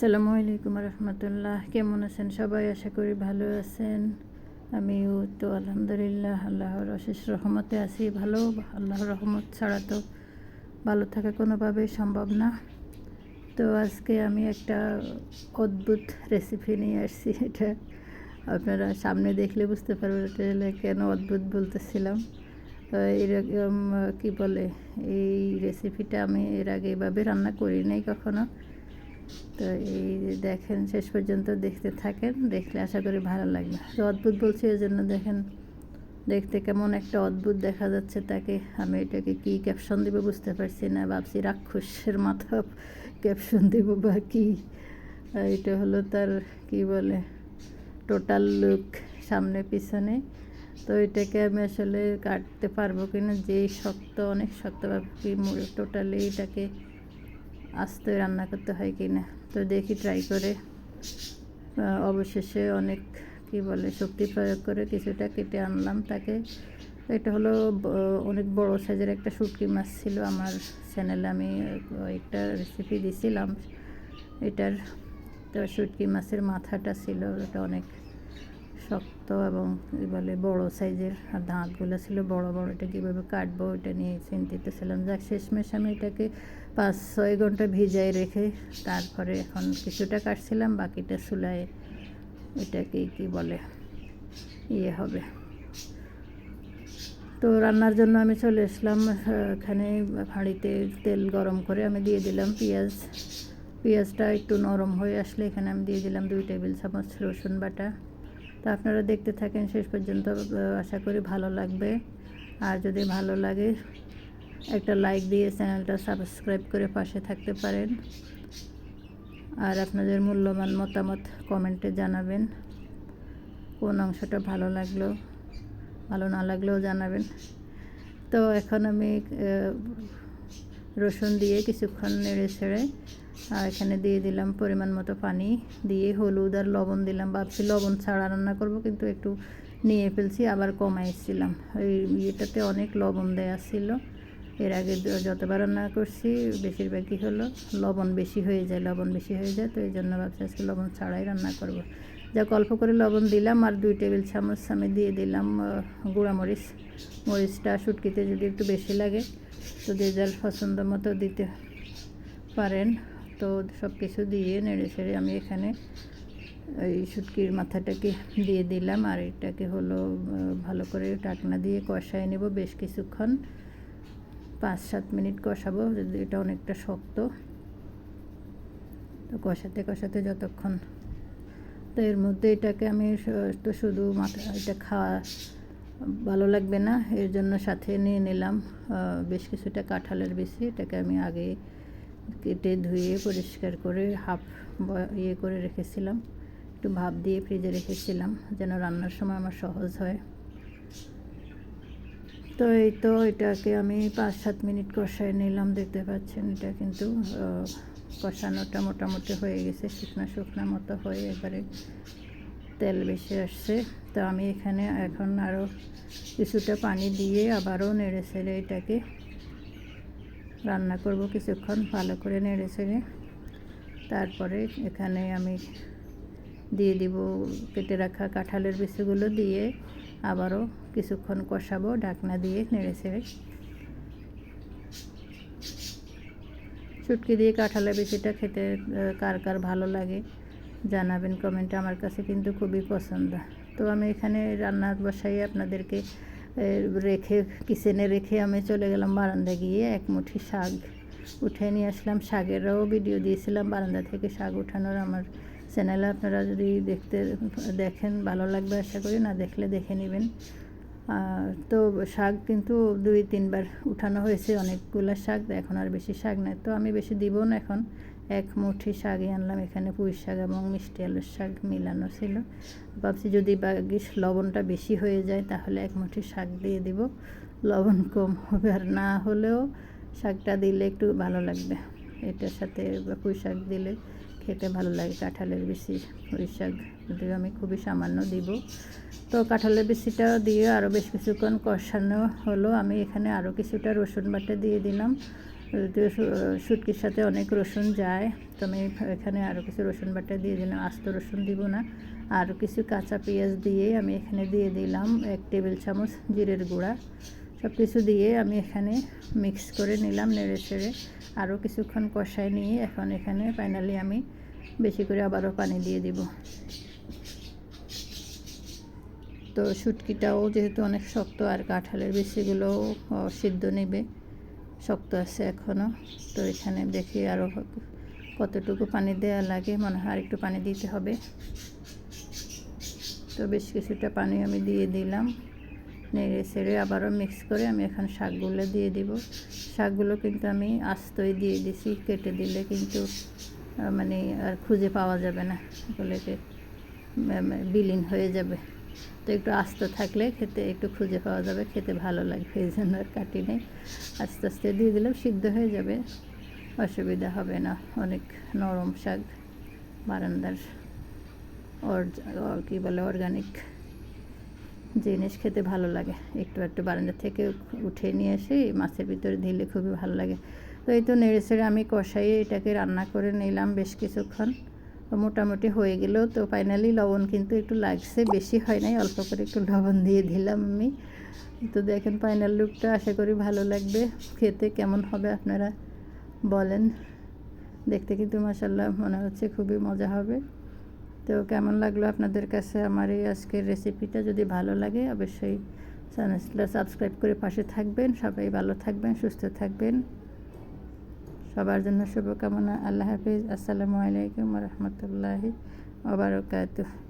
আসসালামু আলাইকুম রহমতুল্লাহ। কেমন আছেন সবাই? আশা করি ভালো আছেন। আমিও তো আলহামদুলিল্লাহ আল্লাহর অশেষ রহমতে আছি ভালো। আল্লাহর রহমত ছাড়া তো ভালো থাকা কোনোভাবেই সম্ভব না। তো আজকে আমি একটা অদ্ভুত রেসিপি নিয়ে আসছি। এটা আপনারা সামনে দেখলে বুঝতে পারবেন এটা কেন অদ্ভুত বলতেছিলাম। এরকম কী বলে, এই রেসিপিটা আমি এর আগে এভাবে রান্না করি নাই কখনো। তো এই দেখেন, শেষ পর্যন্ত দেখতে থাকেন, দেখলে আশা করি ভালো লাগবে। তো অদ্ভুত বলছি এই জন্য দেখেন দেখতে কেমন একটা অদ্ভুত দেখা যাচ্ছে তাকে। আমি এটাকে কী ক্যাপশন দিব বুঝতে পারছি না, ভাবছি রাক্ষসের মাথা ক্যাপশন দিব বা কী। এটা হলো তার কি বলে টোটাল লুক, সামনে পিছনে। তো এটাকে আমি আসলে কাটতে পারবো কিনা, যেই শক্ত, অনেক শক্ত কি টোটালি এটাকে আস্তে রান্না করতে হয় কিনা। তো দেখি ট্রাই করে। অবশেষে অনেক কি বলে শক্তি প্রয়োগ করে কিছুটা কেটে আনলাম তাকে। এটা হলো অনেক বড় সাইজের একটা শুটকি মাছ ছিল। আমার চ্যানেলে আমি একটা রেসিপি দিছিলাম এটার। তো শুটকি মাছের মাথাটা ছিল, এটা অনেক শক্ত এবং কী বলে বড় সাইজের, আর দাঁতগুলো ছিল বড় বড়। এটা কীভাবে কাটবো এটা নিয়ে চিন্তিত ছিলাম। যাক, শেষমেশ আমি এটাকে 5-6 ঘন্টা ভিজাই রেখে তারপরে এখন কিছুটা কাটছিলাম, বাকিটা চুলায় এটাকে কি বলে হবে। তো রান্নার জন্য আমি চলে আসলাম। এখানে হাঁড়িতে তেল গরম করে আমি দিয়ে দিলাম পেঁয়াজটা একটু নরম হয়ে আসলে এখানে আমি দিয়ে দিলাম 2 টেবিল চামচ রসুন বাটা। তো আপনারা দেখতে থাকেন শেষ পর্যন্ত, আশা করি ভালো লাগবে। আর যদি ভালো লাগে একটা লাইক দিয়ে চ্যানেলটা সাবস্ক্রাইব করে পাশে থাকতে পারেন। আর আপনাদের মূল্যবান মতামত কমেন্টে জানাবেন, কোন অংশটা ভালো লাগলো, ভালো না লাগলেও জানাবেন। তো এখন আমি রসুন দিয়ে কিছুক্ষণ নেড়ে ছেড়ে এখানে দিয়ে দিলাম পরিমাণ মতো পানি, দিয়ে হলুদ আর লবণ দিলাম। ভাবছি লবণ ছাড়া রান্না করব, কিন্তু একটু নিয়ে ফেলছি, আবার কমাইছিলাম। এই ইয়েটাতে অনেক লবণ দেওয়া ছিল। এর আগে যতবার রান্না করছি বেশিরভাগই হলো লবণ বেশি হয়ে যায়। তো এই জন্য ভাবছি আজকে লবণ ছাড়াই রান্না করব। যাক, অল্প করে লবণ দিলাম। আর 2 টেবিল চামচ আমি দিয়ে দিলাম গুঁড়া মরিচটা শুটকিতে যদি একটু বেশি লাগে তো যে যার পছন্দ মতো দিতে পারেন। তো সব কিছু দিয়ে নেড়ে ছেড়ে আমি এখানে এই শুটকির মাথাটাকে দিয়ে দিলাম, আর এটাকে হলো ভালো করে ঢাকনা দিয়ে কষায় নেব বেশ কিছুক্ষণ। 5-7 মিনিট কষাবো, যদি এটা অনেকটা শক্ত। তো কষাতে যতক্ষণ, তো এর মধ্যে এটাকে আমি তো শুধু এটা খাওয়া ভালো লাগবে না, এর জন্য সাথে নিয়ে নিলাম বেশ কিছুটা কাঁঠালের বিচি। এটাকে আমি আগে কেটে ধুয়ে পরিষ্কার করে হাফ করে রেখেছিলাম, একটু ভাপ দিয়ে ফ্রিজে রেখেছিলাম যেন রান্নার সময় আমার সহজ হয়। তো এই তো এটাকে আমি 5-7 মিনিট কষায় নিলাম। দেখতে পাচ্ছেন এটা কিন্তু কষানোটা মোটামুটি হয়ে গেছে, শুকনা মতো হয়ে এবারে তেল বেশি আসছে। তো আমি এখানে এখন আরও কিছুটা পানি দিয়ে আবারও নেড়ে ছেড়ে এটাকে রান্না করব কিছুক্ষণ, ভালো করে নেড়ে ছেড়ে। তারপরে এখানে আমি দিয়ে দিব কেটে রাখা কাঁঠালের বিচিগুলো, দিয়ে আবারও কিছুক্ষণ কষাবো ঢাকনা দিয়ে নেড়ে ছেড়ে। শুটকি দিয়ে কাঁঠালের বিচিটা খেতে কার কার ভালো লাগে জানাবেন কমেন্টে, আমার কাছে কিন্তু খুবই পছন্দ। তো আমি এখানে রান্না বসাই আপনাদেরকে কিচেনে রেখে আমি চলে গেলাম বারান্দা গিয়ে এক মুঠি শাক উঠে নিয়ে আসলাম। শাকেরও ভিডিও দিয়েছিলাম বারান্দা থেকে শাক উঠানোর, আমার চ্যানেলে আপনারা যদি দেখেন ভালো লাগবে আশা করি, না দেখলে দেখে নেবেন। তো শাক কিন্তু 2-3 বার উঠানো হয়েছে, অনেকগুলো শাক, এখন আর বেশি শাক নেই। তো আমি বেশি দিব না, এখন 1 মুঠি শাকই আনলাম। এখানে পুঁই শাক এবং মিষ্টি আলুর শাক মিলানো ছিল। ভাবছি যদি লবণটা বেশি হয়ে যায় তাহলে 1 মুঠি শাক দিয়ে দিব, লবণ কম হবে। আর না হলেও শাকটা দিলে একটু ভালো লাগবে, এটার সাথে পুঁই শাক দিলে খেতে ভালো লাগে। কাঁঠালের বিচি পুঁই শাক যদিও আমি খুবই সামান্য দিব। তো কাঁঠালের বিচিটা দিয়ে আরও বেশ কিছুক্ষণ কষানো হলো। আমি এখানে আরও কিছুটা রসুন বাটা দিয়ে দিলাম, যদিও শুটকির সাথে অনেক রসুন যায়, তো আমি এখানে আরও কিছু রসুন বাটা দিয়ে দিলাম। আস্ত রসুন দিব না, আরও কিছু কাঁচা পেঁয়াজ দিয়ে আমি এখানে দিয়ে দিলাম 1 টেবিল চামচ জিরের গুঁড়া। সব কিছু দিয়ে আমি এখানে মিক্স করে নিলাম, নেড়ে ছেড়ে আরও কিছুক্ষণ কষায় নিয়ে এখন এখানে ফাইনালি আমি বেশি করে আবারও পানি দিয়ে দিব। তো শুটকিটাও যেহেতু অনেক শক্ত আর কাঁঠালের বিচিগুলোও সিদ্ধ নেবে, শক্ত আছে এখনও। তো এখানে দেখি আরও কতটুকু পানি দেওয়া লাগে, মনে হয় আর একটু পানি দিতে হবে। তো বেশ কিছুটা পানি আমি দিয়ে দিলাম, নেড়ে ছেড়ে আবারও মিক্স করে আমি এখন শাকগুলো দিয়ে দিব। শাকগুলো কিন্তু আমি আস্তই দিয়ে দিছি, কেটে দিলে কিন্তু মানে আর খুঁজে পাওয়া যাবে না, এগুলোকে বিলীন হয়ে যাবে। তো একটু আস্ত থাকলে খেতে একটু খুঁজে পাওয়া যাবে, খেতে ভালো লাগবে, এই জন্য আর কাটি নেই। আস্তে আস্তে দিয়ে দিলেও সিদ্ধ হয়ে যাবে, অসুবিধা হবে না। অনেক নরম শাক, বারান্দার কী বলে অর্গানিক জিনিস, খেতে ভালো লাগে। একটু একটু বারান্দা থেকে উঠে নিয়ে এসে মাছের ভিতরে দিলে খুবই ভালো লাগে। তো এই তো নেড়ে ছেড়ে আমি কষাইয়ে এটাকে রান্না করে নিলাম বেশ কিছুক্ষণ। মোটামুটি হয়ে গেল। তো ফাইনালি লবণ কিন্তু একটু লাগছে, বেশি হয় নাই, অল্প করে একটু লবণ দিয়ে দিলাম আমি। তো দেখেন ফাইনাল লুকটা, আশা করি ভালো লাগবে। খেতে কেমন হবে আপনারা বলেন। দেখতে কিন্তু মাশাআল্লাহ মনে হচ্ছে খুবই মজা হবে। তো কেমন লাগলো আপনাদের কাছে আমার এই আজকের রেসিপিটা? যদি ভালো লাগে অবশ্যই চ্যানেলটা সাবস্ক্রাইব করে পাশে থাকবেন। সবাই ভালো থাকবেন, সুস্থ থাকবেন। সবার জন্য শুভকামনা। আল্লাহ হাফিজ। আসসালামু আলাইকুম ওয়া রাহমাতুল্লাহি ওয়া বারাকাতুহু।